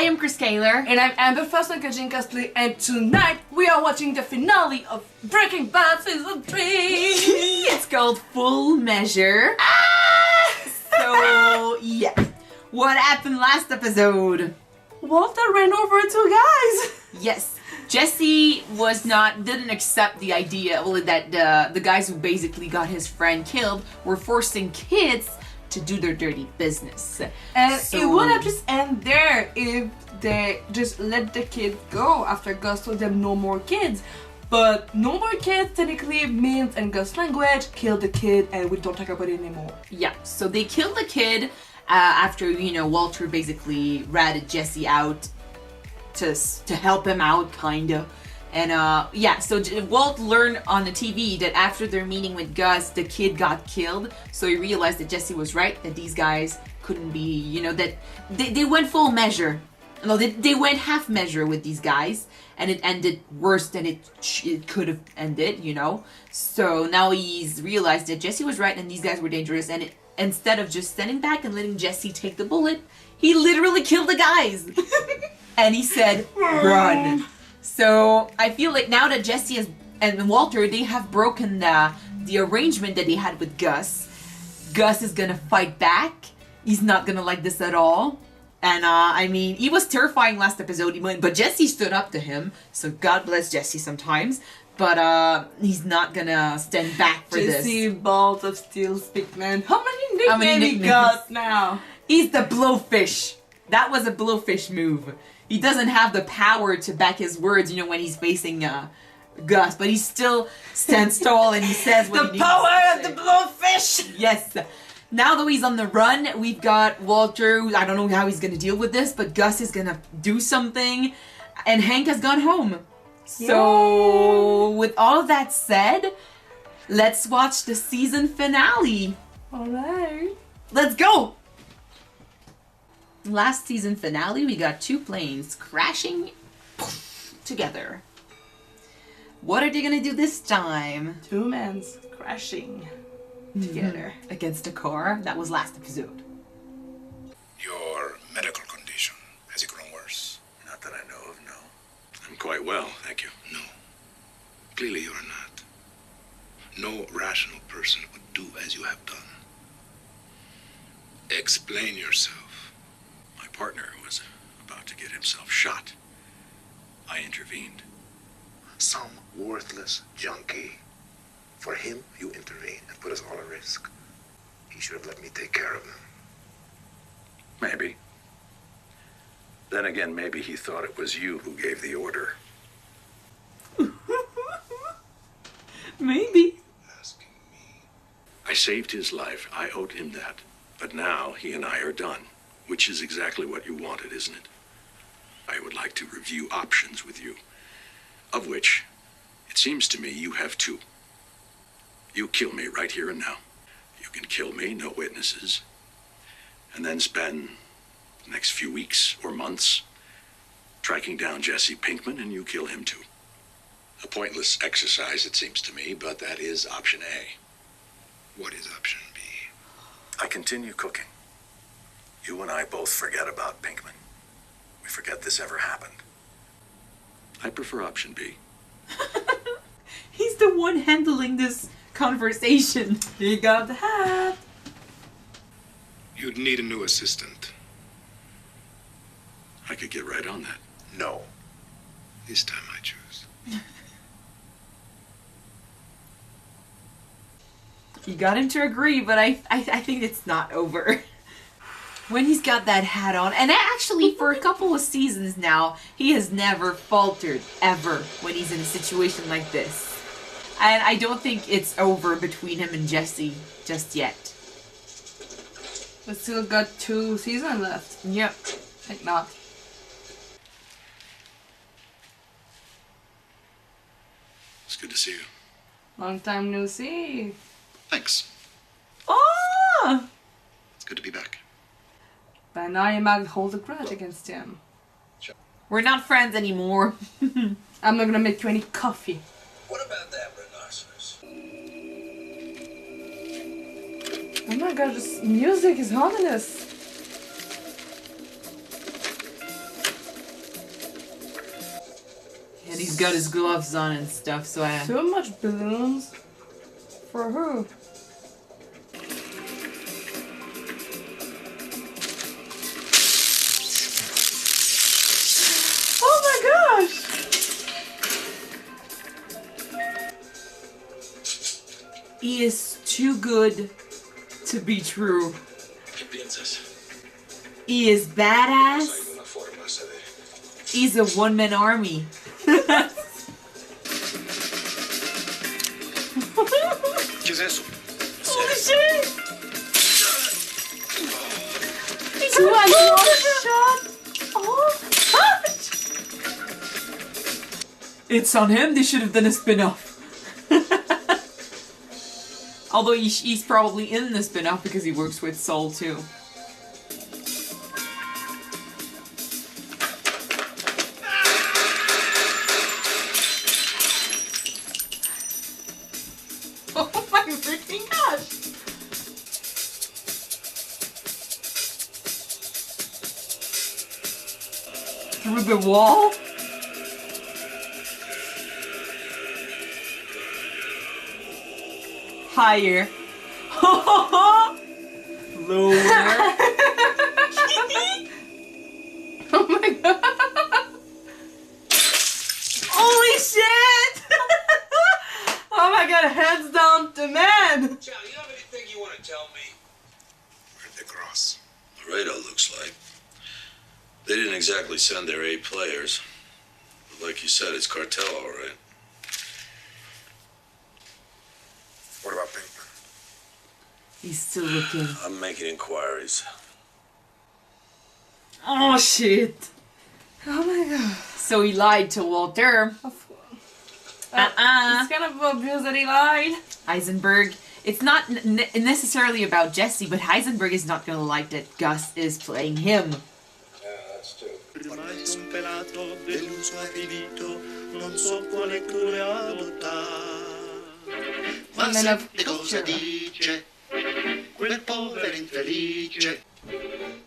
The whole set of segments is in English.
I am Chris Kaler. And I'm Amber Fosnakajinkasley, and tonight we are watching the finale of Breaking Bad Season 3! It's called Full Measure. So, yeah. What happened last episode? Walter ran over two guys! Yes. Jesse didn't accept the idea that the guys who basically got his friend killed were forcing kids to do their dirty business. And it would have just ended there if they just let the kids go after Gus told them no more kids. But no more kids technically means in Gus language, kill the kid and we don't talk about it anymore. Yeah, so they killed the kid after, Walter basically ratted Jesse out to help him out, kinda. And so Walt learned on the TV that after their meeting with Gus, the kid got killed. So he realized that Jesse was right, that these guys couldn't be, that they went full measure. No, they went half measure with these guys, and it ended worse than it could have ended, So now he's realized that Jesse was right and these guys were dangerous, and instead of just standing back and letting Jesse take the bullet, he literally killed the guys. And he said, run. So I feel like now that Jesse and Walter, they have broken the arrangement that they had with Gus. Gus is gonna fight back. He's not gonna like this at all. And he was terrifying last episode, but Jesse stood up to him. So God bless Jesse sometimes. But he's not gonna stand back for this. Jesse Balls of Steel Speakman. How many nicknames he got now? He's the blowfish. That was a blowfish move. He doesn't have the power to back his words, when he's facing Gus, but he still stands tall and he says what he needs to say. The power of the blowfish! Yes. Now that he's on the run, we've got Walter. I don't know how he's going to deal with this, but Gus is going to do something, and Hank has gone home. So, with all of that said, let's watch the season finale. Alright. Let's go! Last season finale, we got two planes crashing together. What are they gonna do this time? Two men crashing together against a car. That was last episode. Your medical condition, has it grown worse? Not that I know of, no. I'm quite well, thank you. No. Clearly you're not. No rational person would do as you have done. Explain yourself. My partner was about to get himself shot. I intervened. Some worthless junkie. For him, you intervened and put us all at risk. He should have let me take care of him. Maybe. Then again, maybe he thought it was you who gave the order. Maybe. Asking me. I saved his life. I owed him that. But now he and I are done. Which is exactly what you wanted, isn't it? I would like to review options with you. Of which, it seems to me you have two. You kill me right here and now. You can kill me, no witnesses. And then spend the next few weeks or months tracking down Jesse Pinkman, and you kill him too. A pointless exercise, it seems to me, but that is option A. What is option B? I continue cooking. You and I both forget about Pinkman. We forget this ever happened. I prefer option B. He's the one handling this conversation. He got the hat. You'd need a new assistant. I could get right on that. No. This time I choose. You got him to agree, but I think it's not over. When he's got that hat on, and actually for a couple of seasons now, he has never faltered, ever, when he's in a situation like this. And I don't think it's over between him and Jesse just yet. We still got 2 seasons left. Yep. Think not. It's good to see you. Long time no see. Thanks. Oh! It's good to be back. But now you might hold a grudge against him. Sure. We're not friends anymore. I'm not gonna make you any coffee. What about that rhinoceros? Oh my god, this music is ominous. And he's got his gloves on and stuff, so I... So much balloons. For who? Oh my gosh! He is too good to be true. ¿Qué piensas? He is badass. Hay una forma de... He's a one-man army. ¿Qué es eso? Holy shit! He's one shot! Oh gosh! It's on him, they should have done a spin-off. Although he's probably in the spin-off because he works with Soul too. Oh my freaking gosh! Through the wall? Higher. Lower. Oh my god! Holy shit! Oh my god, hands down to man! Chow, you have anything you want to tell me? Where'd they cross? Laredo looks like. They didn't exactly send their A players. But like you said, it's cartel, all right. What about Pinkman? He's still looking. I'm making inquiries. Oh shit! Oh my god. So he lied to Walter. It's kind of obvious that he lied. Heisenberg. It's not necessarily about Jesse, but Heisenberg is not gonna like that Gus is playing him. Yeah, that's true. And then of Quel povero infelice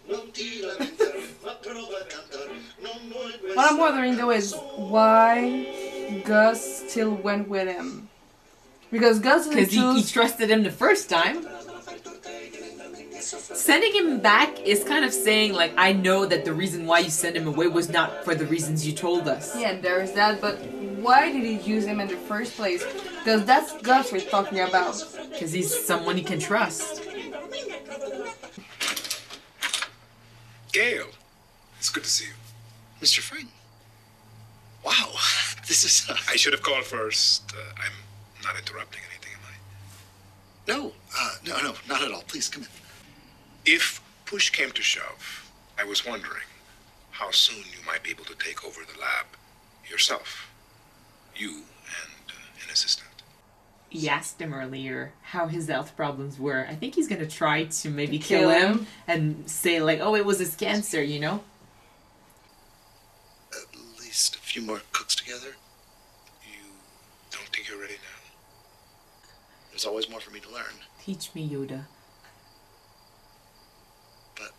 non ti lamentare, ma prova a cantare, non vuoi what I'm wondering though is why Gus still went with him. Because Gus Because he chose... trusted him the first time. Sending him back is kind of saying, like, I know that the reason why you sent him away was not for the reasons you told us. Yeah, there's that, but why did he use him in the first place? Because that's Gus we're talking about. Because he's someone he can trust. Gale, it's good to see you. Mr. Frank. Wow, this is... I should have called first. I'm not interrupting anything, am I? No, no, not at all. Please, come in. If push came to shove, I was wondering how soon you might be able to take over the lab yourself. You and an assistant. He asked him earlier how his health problems were. I think he's gonna try to maybe kill him and say, like, oh, it was his cancer, you know? At least a few more cooks together. You don't think you're ready now? There's always more for me to learn. Teach me, Yoda. But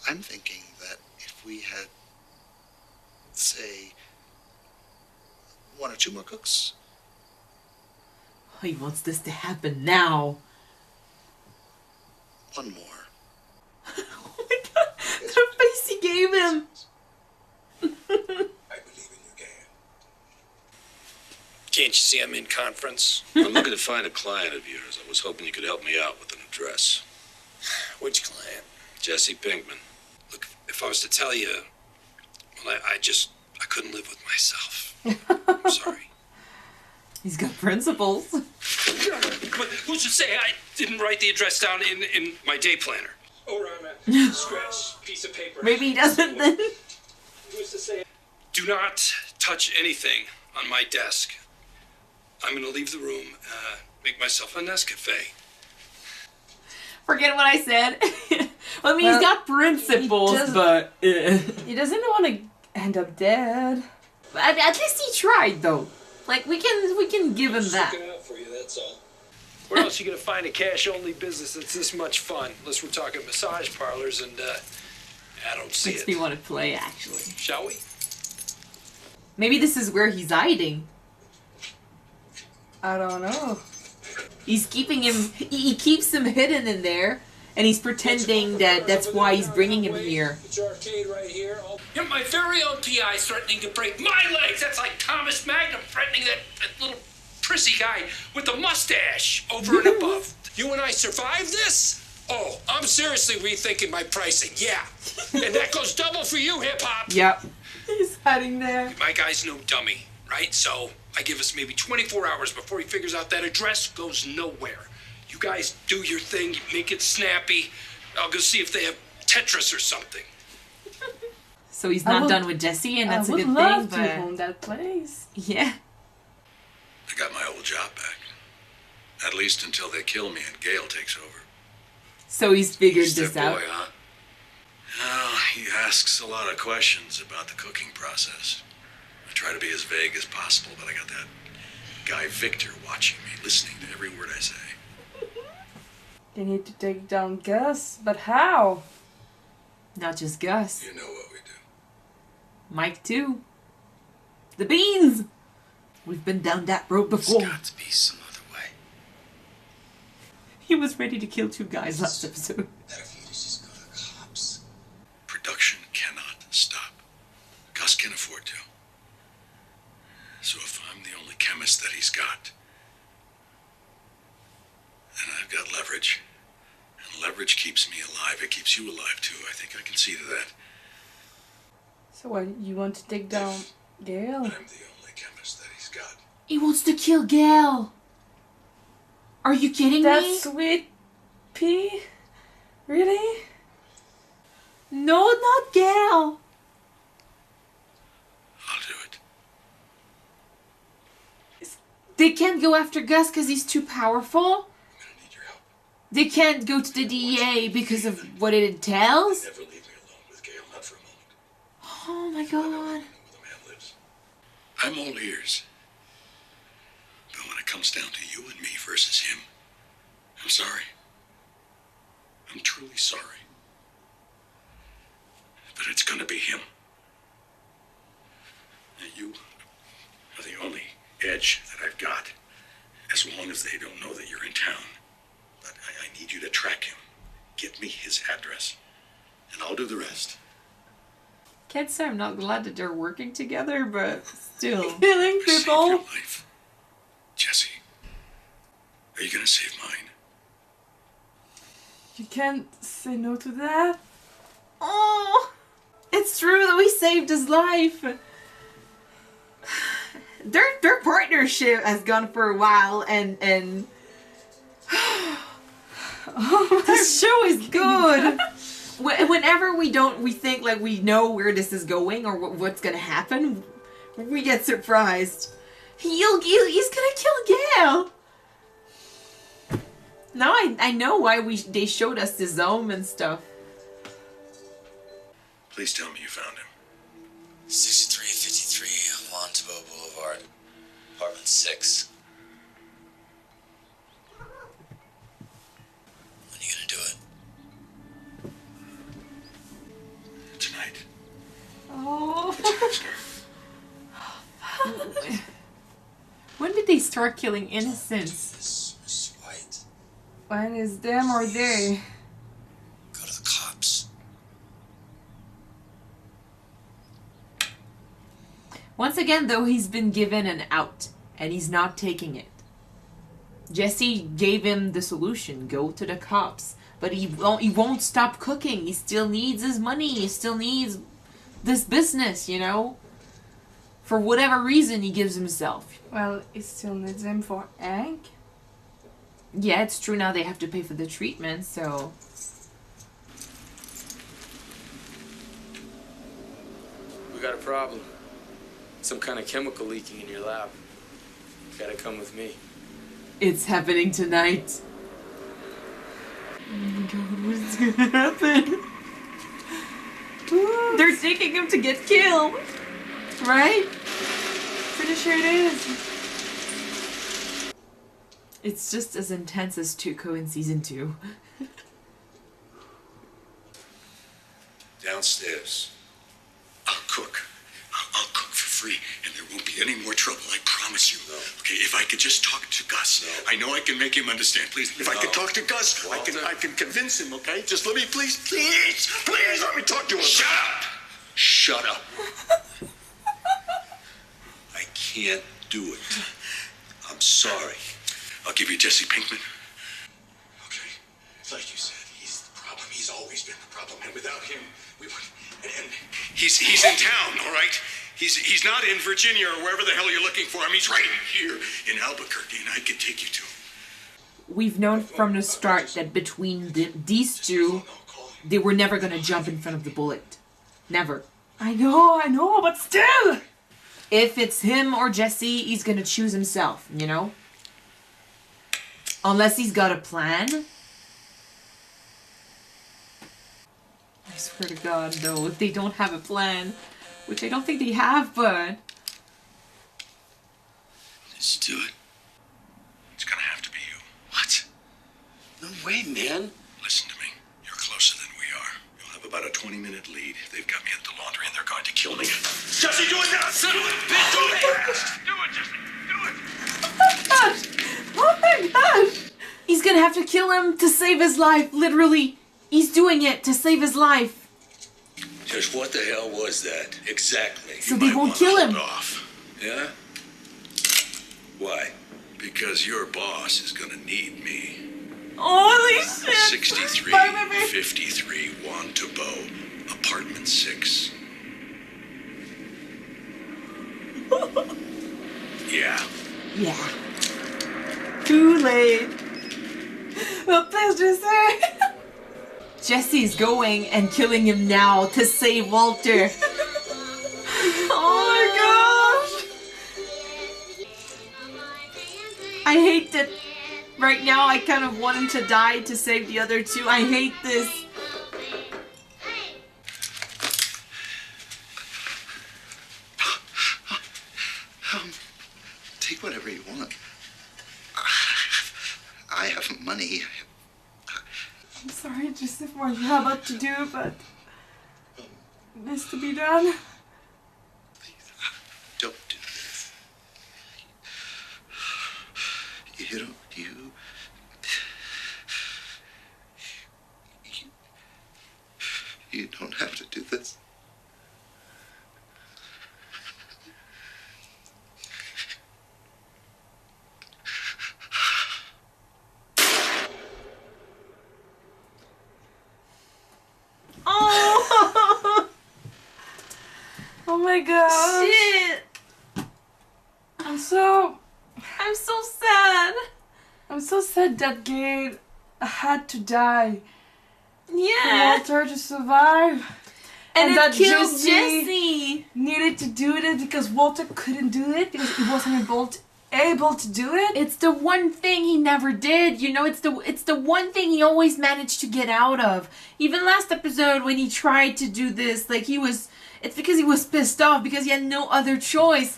I'm thinking that if we had, say, 1 or 2 more cooks, Oh, he wants this to happen now. 1 more. Oh my god, the face he gave him. I believe in you, Gale. Can't you see I'm in conference? I'm looking to find a client of yours. I was hoping you could help me out with an address. Which client? Jesse Pinkman. Look, if I was to tell you, well, I couldn't live with myself. I'm sorry. He's got principles. But who's to say I didn't write the address down in my day planner? Or on a scratch piece of paper. Maybe he doesn't then. Who's to say? Do not touch anything on my desk. I'm gonna leave the room, make myself a Nescafe. Forget what I said. Well, I mean, Well, he's got principles, he does- but... He doesn't want to end up dead. At least he tried, though. Like, we can give him that. Looking out for you, that's all. Where else are you gonna find a cash-only business that's this much fun? Unless we're talking massage parlors, and I don't see Makes it. me want to play, actually. Shall we? Maybe this is where he's hiding. I don't know. He's keeping him... He keeps him hidden in there. And he's pretending that that's why he's bringing him here. It's your arcade right here. You're my very own PI's threatening to break my legs. That's like Thomas Magnum threatening that little prissy guy with the mustache over and above. You and I survived this? Oh, I'm seriously rethinking my pricing. Yeah. And that goes double for you, hip-hop. Yep. He's hiding there. My guy's no dummy, right? So I give us maybe 24 hours before he figures out that address goes nowhere. You guys do your thing, make it snappy. I'll go see if they have Tetris or something. So he's not done with Jesse, and that's a good I would thing, love but... to own that place. Yeah. I got my old job back. At least until they kill me and Gale takes over. So he's figured He's this that out. boy, huh? Oh, he asks a lot of questions about the cooking process. I try to be as vague as possible, but I got that guy Victor watching me, listening to every word I say. They need to take down Gus, but how? Not just Gus. You know what we do. Mike, too. The beans! We've been down that road before. There's got to be some other way. He was ready to kill 2 guys last episode. Better for you to just go to the cops. Production cannot stop. Gus can afford to. So if I'm the only chemist that he's got, then I've got leverage. And leverage keeps me alive. It keeps you alive, too. I think I can see to that. So what, you want to take down Gale? I'm the only chemist that he's got. He wants to kill Gale. Are you kidding That me? sweet pea? Really? No, not Gale. I'll do it. They can't go after Gus because he's too powerful. I'm gonna need your help. They can't go to the DEA because of what it entails. Never leave me alone with Gale, not for a moment. Oh my I god. know where the man lives. I'm all ears. But when it comes down to you and me versus him, I'm sorry. I'm truly sorry. But it's gonna be him. And you are the only edge that I've got, as long as they don't know that you're in town. But I need you to track him. Get me his address, and I'll do the rest. Can't say I'm not glad that they're working together, but still. Killing Save your people? life. Jesse, are you gonna save mine? You can't say no to that. Oh, it's true that we saved his life. Their partnership has gone for a while, and this show is good. Whenever we think like we know where this is going or what's gonna happen, we get surprised. He's gonna kill Gale. Now I know why they showed us the Zome and stuff. Please tell me you found him. 6353 Montevo Boulevard, apartment 6. When are you gonna do it? Tonight. Oh. When did they start killing innocents? Miss White, When is them or they? go to the cops. Once again, though, he's been given an out, and he's not taking it. Jesse gave him the solution: go to the cops. But he won't stop cooking. He still needs his money. He still needs this business, you know? For whatever reason he gives himself. Well, it still needs him for Hank. Yeah, it's true now they have to pay for the treatment, so... We got a problem. Some kind of chemical leaking in your lab. You gotta come with me. It's happening tonight. Oh my god, what's gonna happen? They're taking him to get killed! Right? Pretty sure it is. It's just as intense as Tuco in season 2. Downstairs. I'll cook. I'll cook for free, and any more trouble, I promise you. No. Okay, if I could just talk to Gus. No. I know I can make him understand. Please, if I could talk to Gus, I can convince him, okay? Just let me, please let me talk to him. Shut up! Shut up. I can't do it. I'm sorry. I'll give you Jesse Pinkman. Okay? Like you said, he's the problem. He's always been the problem. And without him, we would... And he's in town, all right? He's not in Virginia or wherever the hell you're looking for him. He's right here in Albuquerque, and I can take you to him. We've known from the start that between these two, they were never going to jump in front of the bullet. Never. I know, but still! If it's him or Jesse, he's going to choose himself, you know? Unless he's got a plan. I swear to God, though, if they don't have a plan, which I don't think they have, but... Let's do it. It's gonna have to be you. What? No way, man. Listen to me. You're closer than we are. You'll have about a 20-minute lead. They've got me at the laundry and they're going to kill me. Jesse, do it now! Son of a bitch! Do it! Do it, Jesse! Do it! Oh my gosh! He's gonna have to kill him to save his life, literally. He's doing it to save his life. Just what the hell was that? Exactly. So they won't kill him. Off. Yeah? Why? Because your boss is gonna need me. Holy shit! 6353 Juan Tabo, apartment 6. Yeah. Yeah. Too late. Well, please just say. Jesse's going and killing him now to save Walter. Oh my gosh! I hate that right now I kind of want him to die to save the other two. I hate this. Take whatever you want. I have money. I'm sorry, Joseph, what you're about to do, but it needs to be done. Please, don't do this. You don't have to do this. Oh my gosh. Shit. I'm so sad. I'm so sad that Gale had to die for Yeah. Walter to survive. And that it killed Jesse Jesse. needed to do it because Walter couldn't do it because he wasn't able to do it. It's the one thing he never did. You know, it's the one thing he always managed to get out of. Even last episode when he tried to do this, like it's because he was pissed off because he had no other choice.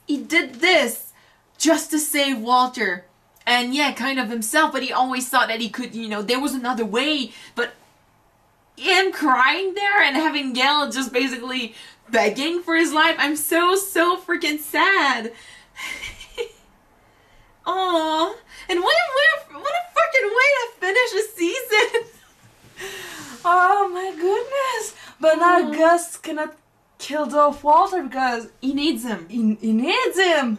He did this just to save Walter. And yeah, kind of himself, but he always thought that he could, you know, there was another way. But him crying there and having Gale just basically begging for his life, I'm so freaking sad. Aww. And what a fucking way to finish a season. Oh my goodness. But now Gus cannot kill off Walter because He needs him. he needs him.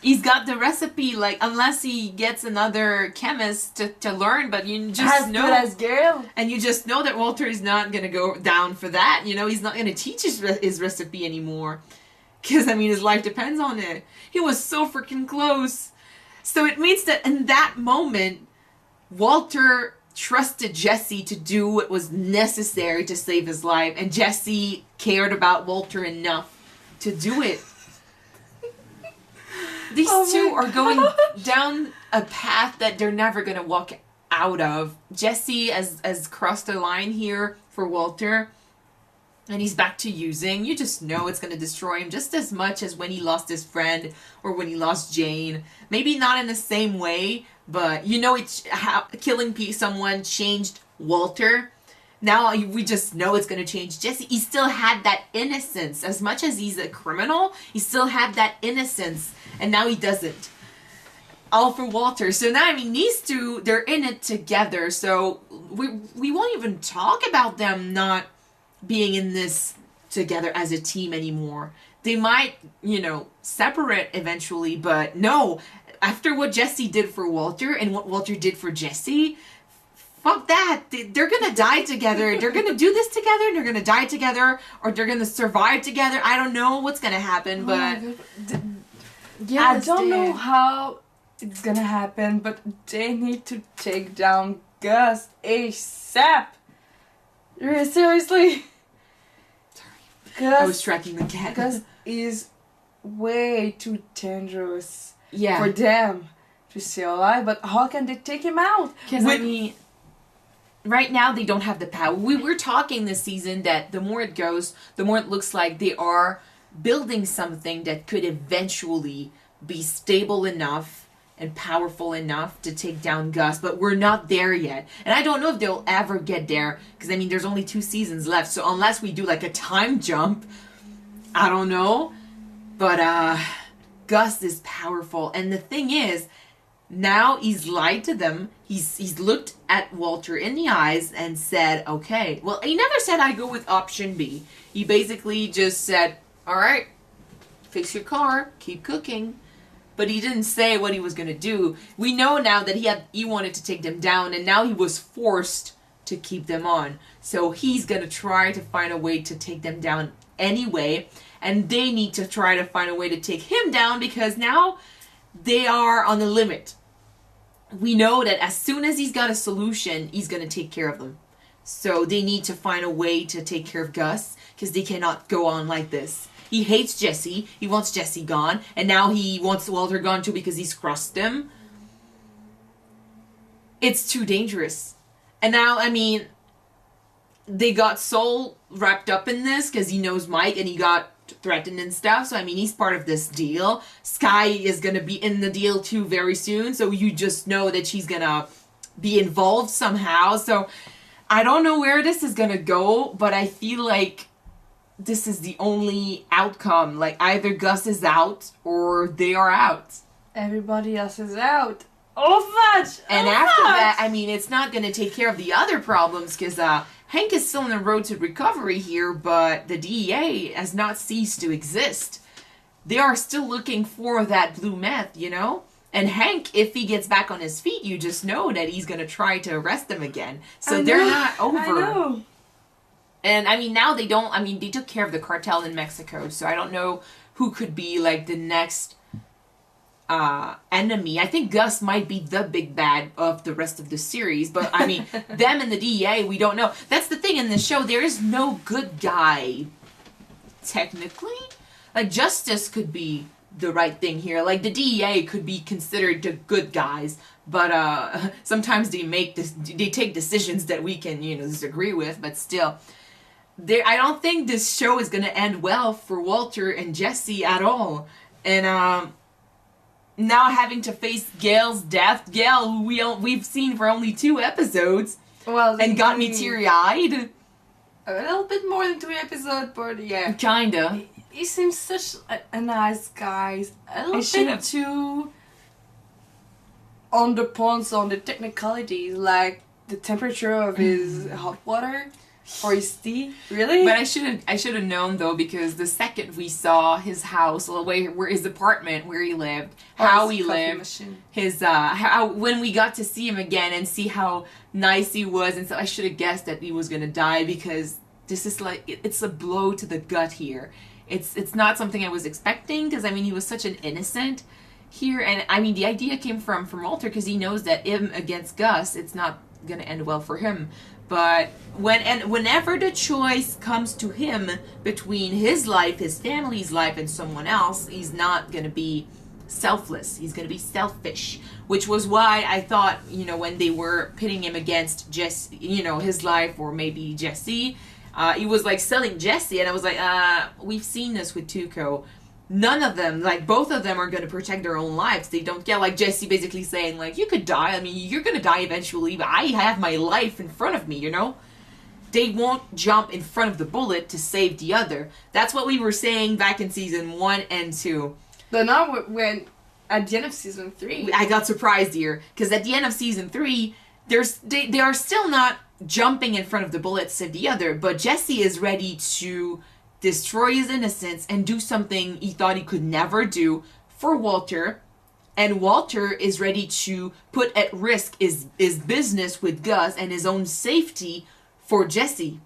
He's got the recipe, like, unless he gets another chemist to learn, but you just As know. good as Gale. And you just know that Walter is not going to go down for that. You know, he's not going to teach his recipe anymore. Because, I mean, his life depends on it. He was so freaking close. So it means that in that moment, Walter trusted Jesse to do what was necessary to save his life. And Jesse cared about Walter enough to do it. These two are going down a path that they're never going to walk out of. Jesse has crossed the line here for Walter. And he's back to using. You just know it's going to destroy him just as much as when he lost his friend or when he lost Jane. Maybe not in the same way, but you know it's how killing someone changed Walter. now we just know it's going to change Jesse. He still had that innocence. As much as he's a criminal, he still had that innocence. And now he doesn't. All for Walter. So now, I mean, these two, they're in it together. So we won't even talk about them not being in this together as a team anymore. They might, you know, separate eventually, but no. After what Jesse did for Walter and what Walter did for Jesse, fuck that. They're gonna die together. They're gonna do this together, and they're gonna die together, or they're gonna survive together. I don't know what's gonna happen, but... I don't know how it's gonna happen, but they need to take down Gus ASAP. Seriously? Sorry. I was tracking the cat. Gus is way too dangerous yeah. for them to stay alive, but how can they take him out? Because, I mean, right now they don't have the power. We were talking this season that the more it goes, the more it looks like they are building something that could eventually be stable enough and powerful enough to take down Gus, but we're not there yet. And I don't know if they'll ever get there, because, I mean, there's only 2 seasons left, so unless we do, like, a time jump, I don't know. But, Gus is powerful, and the thing is, now he's lied to them. He's looked at Walter in the eyes and said, okay. Well, he never said, I go with option B. He basically just said, all right, fix your car, keep cooking. But he didn't say what he was going to do. We know now that he wanted to take them down, and now he was forced to keep them on. So he's going to try to find a way to take them down anyway. And they need to try to find a way to take him down, because now they are on the limit. We know that as soon as he's got a solution, he's going to take care of them. So they need to find a way to take care of Gus, because they cannot go on like this. He hates Jesse. He wants Jesse gone. And now he wants Walter gone too because he's crossed him. It's too dangerous. And now, I mean, they got Soul wrapped up in this because he knows Mike and he got threatened and stuff. So, I mean, he's part of this deal. Sky is going to be in the deal too very soon. So you just know that she's going to be involved somehow. So I don't know where this is going to go, but I feel like this is the only outcome. Like, either Gus is out or they are out. Everybody else is out. Oh, fudge! And after that, I mean, it's not going to take care of the other problems, because Hank is still on the road to recovery here, but the DEA has not ceased to exist. They are still looking for that blue meth, you know? And Hank, if he gets back on his feet, you just know that he's going to try to arrest them again. So they're not over. I know. And, I mean, now they don't, I mean, they took care of the cartel in Mexico, so I don't know who could be, like, the next enemy. I think Gus might be the big bad of the rest of the series, but, I mean, them and the DEA, we don't know. That's the thing in the show, there is no good guy, technically. Like, Justice could be the right thing here. Like, the DEA could be considered the good guys, but, sometimes they take decisions that we can, you know, disagree with, but still. I don't think this show is going to end well for Walter and Jesse at all. And now having to face Gale's death, Gale, who we've seen for only 2 episodes, and got me teary-eyed. A little bit more than 2 episodes, but yeah. Kinda. He seems such a nice guy. A little bit too on the points on the technicalities, like the temperature of his hot water. Or his tea, really? But I should have known though, because the second we saw his house, where his apartment, where he lived, how he lived, machine. his how when we got to see him again and see how nice he was, and so I should have guessed that he was gonna die, because this is like it's a blow to the gut here. It's not something I was expecting, because I mean he was such an innocent here, and I mean the idea came from Walter, because he knows that him against Gus, it's not gonna end well for him. But whenever the choice comes to him between his life, his family's life, and someone else, he's not going to be selfless. He's going to be selfish, which was why I thought, you know, when they were pitting him against Jesse, you know, his life or maybe Jesse, he was like selling Jesse, and I was like, we've seen this with Tuco. None of them, like both of them, are going to protect their own lives. They don't get, like Jesse basically saying, like, you could die. I mean, you're going to die eventually, but I have my life in front of me, you know? they won't jump in front of the bullet to save the other. That's what we were saying back in season 1 and 2. But now when at the end of season 3, I got surprised here because at the end of season 3, they are still not jumping in front of the bullet to save the other, but Jesse is ready to destroy his innocence and do something he thought he could never do for Walter. And Walter is ready to put at risk his business with Gus and his own safety for Jesse.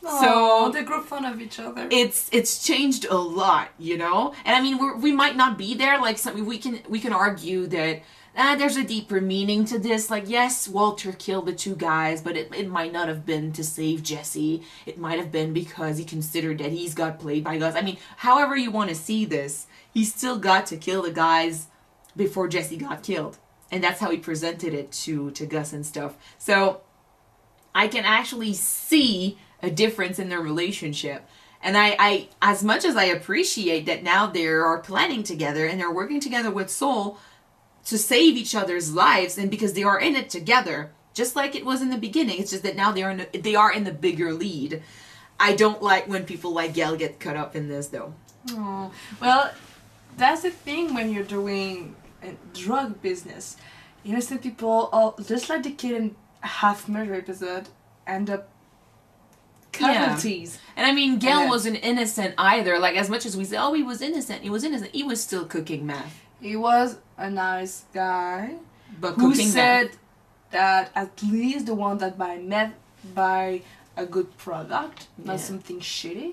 So they grow fond of each other. It's changed a lot, you know. And I mean, we might not be there. Like we can argue that there's a deeper meaning to this. Like, yes, Walter killed the two guys, but it might not have been to save Jesse. It might have been because he considered that he's got played by Gus. I mean, however you want to see this, he still got to kill the guys before Jesse got killed. And that's how he presented it to Gus and stuff. So I can actually see a difference in their relationship. And I as much as I appreciate that now they are planning together and they're working together with Soul to save each other's lives, and because they are in it together, just like it was in the beginning, it's just that now they are in the bigger lead. I don't like when people like Gale get caught up in this, though. Oh, well, that's the thing when you're doing a drug business. Innocent people, just like the kid in Half Murder episode, end up casualties. Yeah. And I mean, Gale wasn't innocent either. Like, as much as we say, oh, he was innocent, he was still cooking meth. He was a nice guy, but who said that at least the one that buy meth buy a good product, not something shitty.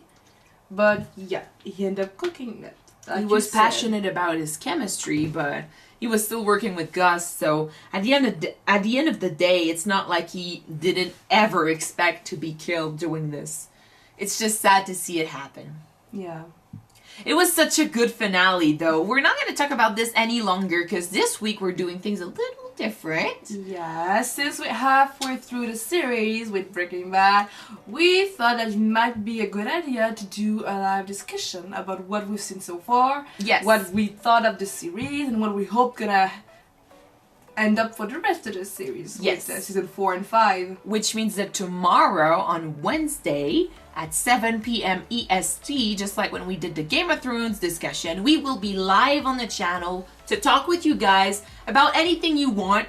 But yeah, he ended up cooking meth. Like he was passionate about his chemistry, but he was still working with Gus. So at the end of the day, it's not like he didn't ever expect to be killed doing this. It's just sad to see it happen. Yeah. It was such a good finale, though. We're not going to talk about this any longer because this week we're doing things a little different. Yeah, since we're halfway through the series with Breaking Bad, we thought that it might be a good idea to do a live discussion about what we've seen so far, what we thought of the series, and what we hope gonna end up for the rest of the series. Yes. With, season 4 and 5. Which means that tomorrow, on Wednesday, at 7 p.m. EST, just like when we did the Game of Thrones discussion, we will be live on the channel to talk with you guys about anything you want.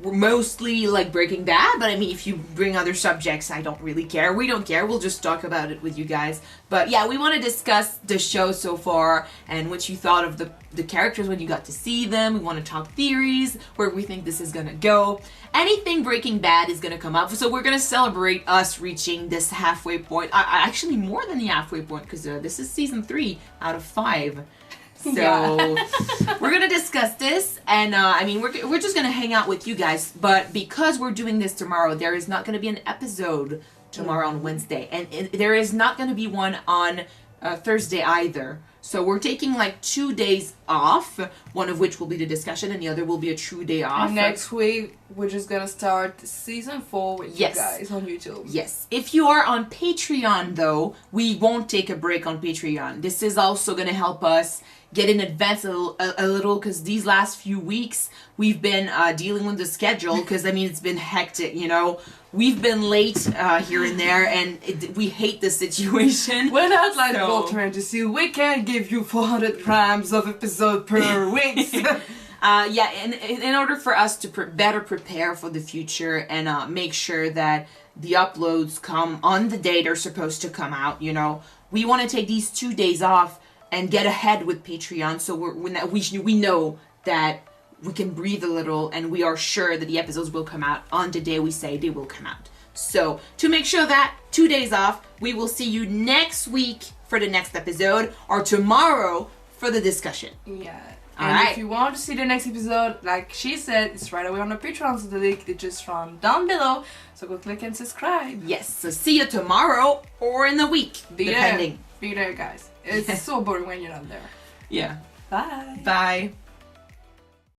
We're mostly like Breaking Bad, but I mean, if you bring other subjects, I don't really care. We don't care. We'll just talk about it with you guys. But yeah, we want to discuss the show so far and what you thought of the characters when you got to see them. We want to talk theories, where we think this is going to go. Anything Breaking Bad is going to come up. So we're going to celebrate us reaching this halfway point. Actually, more than the halfway point, because this is season 3 out of 5. So we're gonna discuss this, and I mean we're just gonna hang out with you guys. But because we're doing this tomorrow, there is not gonna be an episode tomorrow on Wednesday, and there is not gonna be one on Thursday either. So we're taking like 2 days off, one of which will be the discussion, and the other will be a true day off. And next week we're just gonna start season 4 with you guys on YouTube. Yes. If you are on Patreon, though, we won't take a break on Patreon. This is also gonna help us get in advance a little, because these last few weeks we've been dealing with the schedule, because I mean it's been hectic, you know. We've been late here and there, and we hate the situation. We're not like Walter and Jesse. We can't give you 400 grams of episode per week. Yeah, and in order for us to better prepare for the future and make sure that the uploads come on the day they're supposed to come out, you know, we want to take these 2 days off and get ahead with Patreon, so we know that we can breathe a little, and we are sure that the episodes will come out on the day we say they will come out. So to make sure that 2 days off, we will see you next week for the next episode, or tomorrow for the discussion. Yeah. And if you want to see the next episode, like she said, it's right away on the Patreon, so the link is just from down below. So go click and subscribe. Yes, so see you tomorrow or in the week, depending. Be there, guys. It's so boring when you're not there. Yeah. Bye. Bye.